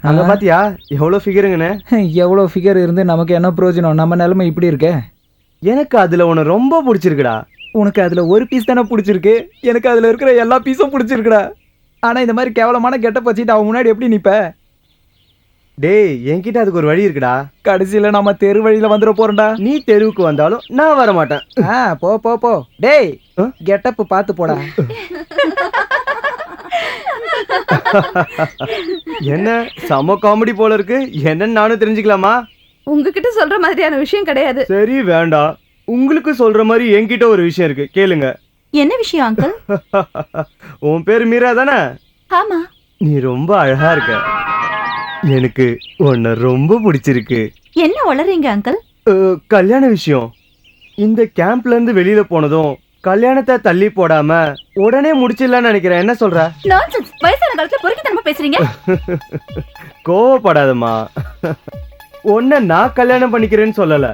அங்க பாத்தியா எவ்வளவு ஃபிகருங்கன்னு? எவ்வளோ ஃபிகர் இருந்து நமக்கு என்ன பிரயோஜனம்? நம்ம நிலைமை இப்படி இருக்கே. எனக்கு அதுல உன்னை ரொம்ப பிடிச்சிருக்குடா. உனக்கு அதுல ஒரு பீஸ் தானே பிடிச்சிருக்கு, எனக்கு அதுல இருக்கிற எல்லா பீஸும் பிடிச்சிருக்குடா. ஆனா இந்த மாதிரி கேவலமான கெட்டப் வச்சுட்டு அவன் முன்னாடி எப்படி நிப்ப? டேய் என்கிட்ட அதுக்கு ஒரு வழி இருக்குடா. கடைசியில நம்ம தெரு வழியில வந்துட போறோம்டா. நீ தெருவுக்கு வந்தாலும் நான் வர மாட்டேன். போ போ போ. டேய் கெட்டப் பார்த்து போடா. என்ன செம காமெடி போல இருக்கு. என்னன்னு நானும் தெரிஞ்சுக்கலாமா? உங்ககிட்ட சொல்ற மாதிரியான விஷயம் கிடையாது. சரி வேண்டாம். உங்களுக்கு சொல்ற மாதிரி என்கிட்ட ஒரு விஷயம் இருக்கு, கேளுங்க. என்ன விஷயம் அங்கிள்? உன் பேரு மீரா தானே? ஆமா. நீ ரொம்ப அழகா இருக்க. எனக்கு உன்னை ரொம்ப பிடிச்சிருக்கு. என்ன வளரீங்க அங்கிள்? கல்யாண விஷயம். இந்த கேம்ப்ல இருந்து வெளியில போனதும் கல்யாணத்தை தள்ளி போடாம உடனே முடிச்சிடலாம்னு நினைக்கிறேன். என்ன சொல்ற? நான்சென்ஸ். வயசான காலத்துல பொறுக்கித்தனமா பேசுறீங்க. கோவப்படாதம்மா. உன்னை நான் கல்யாணம் பண்ணிக்கிறேன்னு சொல்லல,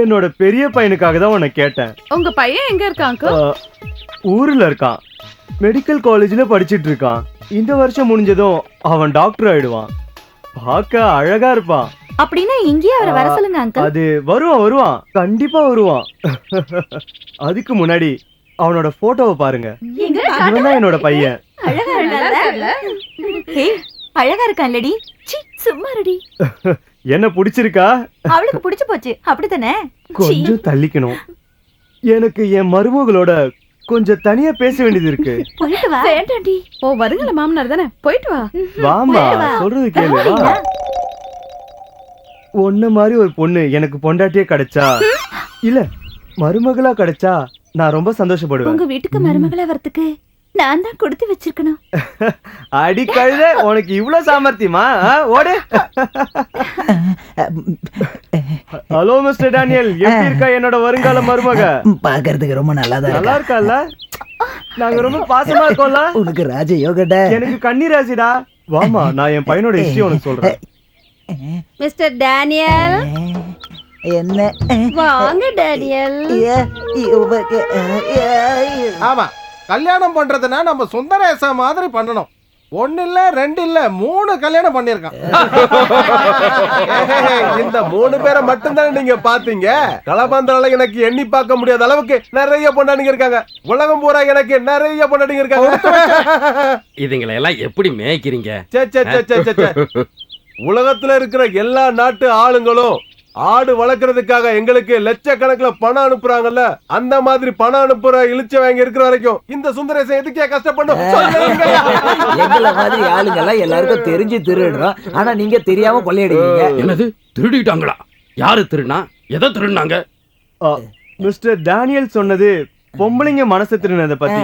என்னோட பெரிய பையனுக்காக தான் உன்னை கேட்டேன். உங்க பையன் எங்க இருக்கான் அங்கிள்? ஊர்ல இருக்கான். மெடிக்கல் காலேஜ்ல படிச்சிட்டு இருக்கான். இந்த வருஷம் முடிஞ்சதும் அவன் டாக்டர் ஆயிடுவான். பார்க்க அழகா இருப்பான். அப்படின்னா இங்கேயே அவரை வர சொல்லுங்க அங்கிள். அது வருவான் கண்டிப்பா வருவான். அதுக்கு முன்னாடி அவனோட போட்டோவை பாருங்க. இவன் தான் என்னோட பையன். அழகா இருக்கான்ல? ஏய் அழகா இருக்கான் லடி. சி சும்மா ரெடி. என்ன பிடிச்சிருக்கா? அவளுக்கு பிடிச்சு போச்சு அப்படிதானே? கொஞ்சம் தள்ளிக்கணும். எனக்கு என் மருமகளோட கொஞ்சம் தனியா பேச வேண்டியது இருக்கு. போயிட்டு வா. வேண்டாண்டி. ஓ வருங்கள மாமனார் தானே, போயிட்டு வா. வாமா, சொல்றது கேளு வா. ஒன்ன மாதிரி ஒரு பொண்ணு எனக்கு பொண்டாட்டியே கிடைச்சா, இல்ல மருமகளா கிடைச்சா நான் ரொம்ப சந்தோஷப்படுவேன். உங்க வீட்டுக்கு மருமகளா வரதுக்கு நான் தான் கொடுத்து வச்சிருக்கணும். அடி கழுத, உனக்கு இவ்வளவு சாமர்த்தியமா? ஓடு. ஹலோ மிஸ்டர் டேனியல், எப்படி இருக்கா என்னோட வருங்கால மருமக? பாக்குறதுக்கு ரொம்ப நல்லா இருக்கால? நாங்க ரொம்ப பாசமா இருக்கோம்ல. உனக்கு ராஜ யோகடா. எனக்கு கண்ணீராசிடா. வாமா, நான் என் பையனோட ஹிஸ்டரி உனக்கு சொல்றேன். Mister Daniel. என்ன? வாங்க டேனியல். ஆமா, கல்யாணம் பண்றதுன்னா நம்ம சுந்தரேசா மாதிரி பண்ணணும். 1 இல்ல 2 இல்ல 3 கல்யாணம் பண்ணிருக்கான். இந்த 3 பேரை மட்டும்தான் நீங்க பாத்தீங்க. கலபந்தரால எனக்கு எண்ணி பார்க்க முடியாத அளவுக்கு நிறைய பொண்டாட்டிங்க இருக்காங்க. உலகம் பூரா எனக்கு நிறைய பொண்டாட்டிங்க இருக்காங்க. இதுங்களை எல்லாம் எப்படி மேய்க்கிறீங்க? உலகத்துல இருக்கிற எல்லா நாட்டு ஆளுங்களும் ஆடு வளர்க்கறதுக்காக எங்களுக்கு லட்சக்கணக்கில் பணம் அனுப்புறாங்கல்ல, அந்த மாதிரி பணம் அனுப்புற இழுச்ச வாங்கி இருக்கிற வரைக்கும் இந்த சுந்தரேசன் எதுக்கே கஷ்டப்படும்? எங்களை மாதிரி ஆளுங்க எல்லாம் எல்லாருக்கும் தெரிஞ்சு திருடுறோம், ஆனா நீங்க தெரியாம கொள்ளையடிக்கிறீங்க. என்னது திருடிட்டாங்களா? யாரு திருடினா? எதை திருடினாங்க? மிஸ்டர் டேனியல் சொன்னது பொம்பளைங்க மனசு திருடினதை பத்தி.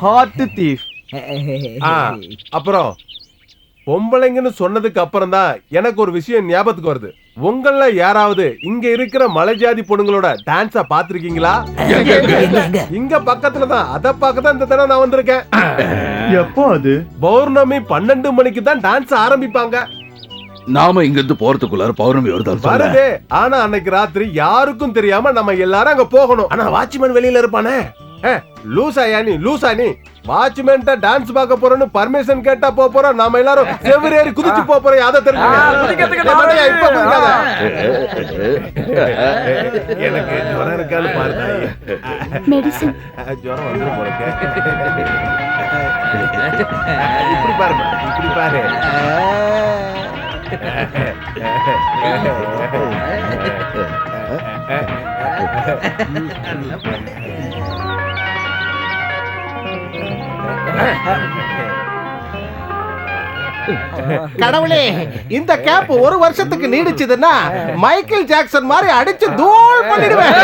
Heart thief. அப்புறம் பொம்பளைங்கன்னு சொன்னதுக்கு அப்புறம் தான் எனக்கு ஒரு விஷயம் ஞாபகத்துக்கு வருது. உங்கள யாராவது இங்க இருக்கிற மலைஜாதி பொண்ணுங்களோட டான்ஸ பாத்திருக்கீங்களா? இங்க பக்கத்துல தான். அத பார்க்கதான் இந்த தடவை நான் வந்திருக்கேன். எப்போ அது? பௌர்ணமி 12 மணிக்கு தான் டான்ஸ் ஆரம்பிப்பாங்க. நாம இங்க இருந்து போறதுக்குள்ள பௌர்ணமி வருது. ஆனா அன்னைக்கு ராத்திரி யாருக்கும் தெரியாம நம்ம எல்லாரும் அங்க போகணும். ஆனா வாட்ச்மேன் வெளியில இருப்பானே. லூசா நீ வாட்ச்மேன் டான்ஸ் பார்க்க போறோம்னு பர்மிஷன் கேட்டா போறோம். நாம எல்லாரும் செவரேறி குதிச்சு போறோம். அதை தெரிஞ்சுக்க. எனக்கு ஜுரம் இருக்கான்னு பாருங்க. மெடிசன் ஜுரம் வந்துரும் போறேன். இப்படி பாருங்க, இப்படி பாரு. கடவுளே, இந்த கேப் 1 வருஷத்துக்கு நீடிச்சதுன்னா மைக்கேல் ஜாக்சன் மாதிரி அடிச்சு தூள் பண்ணிடுவேன்.